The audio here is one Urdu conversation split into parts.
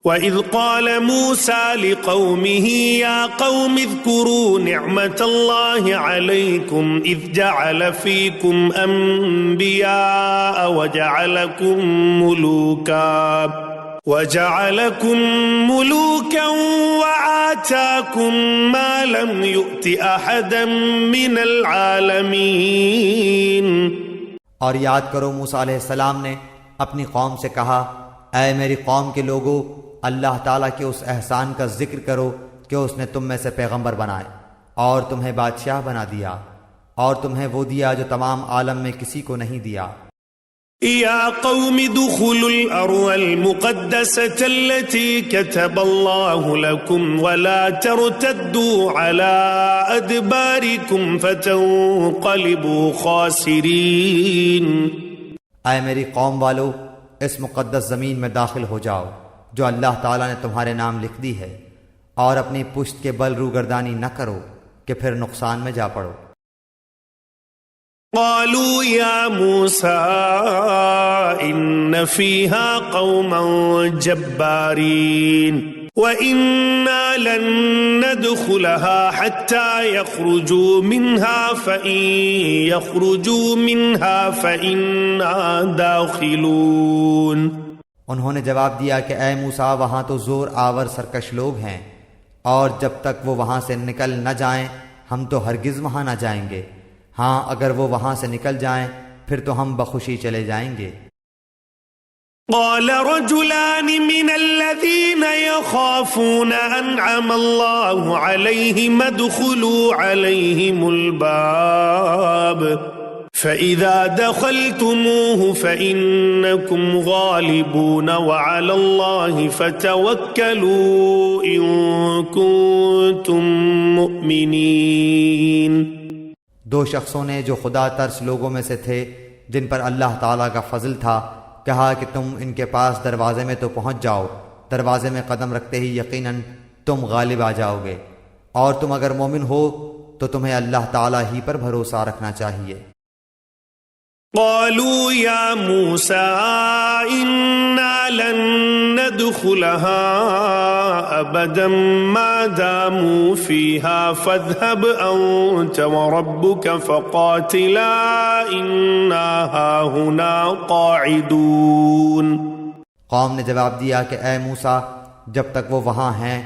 وَإِذْ قَالَ مُوسَى لِقَوْمِهِ يَا قَوْمِ اذْكُرُوا نِعْمَةَ اللَّهِ عَلَيْكُمْ إِذْ جَعَلَ فِيكُمْ أَنْبِيَاءَ وَجَعَلَكُمْ مُلُوكًا وَآتَاكُمْ مَا لَمْ يُؤْتِ أَحَدًا مِّنَ الْعَالَمِينَ۔ اور یاد کرو موسیٰ علیہ السلام نے اپنی قوم سے کہا، اے میری قوم کے لوگو، اللہ تعالیٰ کے اس احسان کا ذکر کرو کہ اس نے تم میں سے پیغمبر بنائے اور تمہیں بادشاہ بنا دیا، اور تمہیں وہ دیا جو تمام عالم میں کسی کو نہیں دیا۔ یا قوم ادخلوا الارض المقدسة التي كتب الله لكم ولا ترتدوا على ادباركم فتنقلبوا خاسرین۔ اے میری قوم والو، اس مقدس زمین میں داخل ہو جاؤ جو اللہ تعالیٰ نے تمہارے نام لکھ دی ہے، اور اپنی پشت کے بل روگردانی نہ کرو کہ پھر نقصان میں جا پڑو۔ قالوا يا موسى إن فيها قوما جبارين وإنا لن ندخلها حتى يخرجوا منها فإن يخرجوا منها فإنا داخلون۔ انہوں نے جواب دیا کہ اے موسیٰ، وہاں تو زور آور سرکش لوگ ہیں، اور جب تک وہ وہاں سے نکل نہ جائیں ہم تو ہرگز وہاں نہ جائیں گے، ہاں اگر وہ وہاں سے نکل جائیں پھر تو ہم بخوشی چلے جائیں گے۔ قال رجلان من الذين يخافون أنعم الله عليهم ادخلوا عليهم الباب فإذا دخلتموه فإنكم غالبون وعلى الله فتوكلوا إن كنتم مؤمنين۔ دو شخصوں نے جو خدا ترس لوگوں میں سے تھے، جن پر اللہ تعالیٰ کا فضل تھا، کہا کہ تم ان کے پاس دروازے میں تو پہنچ جاؤ، دروازے میں قدم رکھتے ہی یقیناً تم غالب آ جاؤ گے، اور تم اگر مومن ہو تو تمہیں اللہ تعالیٰ ہی پر بھروسہ رکھنا چاہیے۔ قالوا يا موسى إنا لن ندخلها أبدا ما داموا فيها فاذهب أنت وربك فقاتلا إنا هاهنا قاعدون۔ قوم نے جواب دیا کہ اے موسیٰ، جب تک وہ وہاں ہیں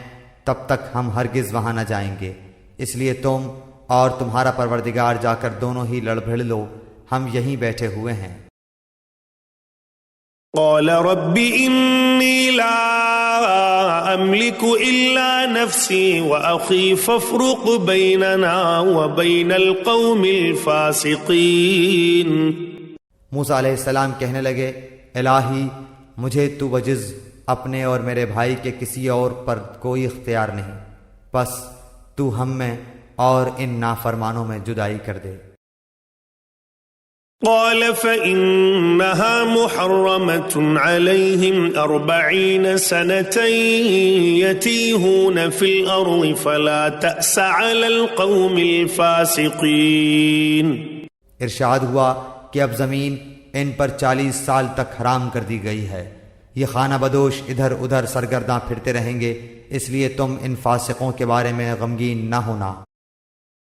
تب تک ہم ہرگز وہاں نہ جائیں گے، اس لیے تم اور تمہارا پروردگار جا کر دونوں ہی لڑ بھڑ لو، ہم یہیں بیٹھے ہوئے ہیں۔ قال رب انی لا املک الا نفسی واخی فافرق بیننا وبین القوم الفاسقین۔ موسیٰ علیہ السلام کہنے لگے، الہی مجھے تو بجز اپنے اور میرے بھائی کے کسی اور پر کوئی اختیار نہیں، بس تو ہم میں اور ان نافرمانوں میں جدائی کر دے۔ قال فإنها محرمة عليهم 40 سنة يتيهون في الأرض فلا تأس على القوم الفاسقين۔ ارشاد ہوا کہ اب زمین ان پر 40 سال تک حرام کر دی گئی ہے، یہ خانہ بدوش ادھر ادھر سرگرداں پھرتے رہیں گے، اس لیے تم ان فاسقوں کے بارے میں غمگین نہ ہونا۔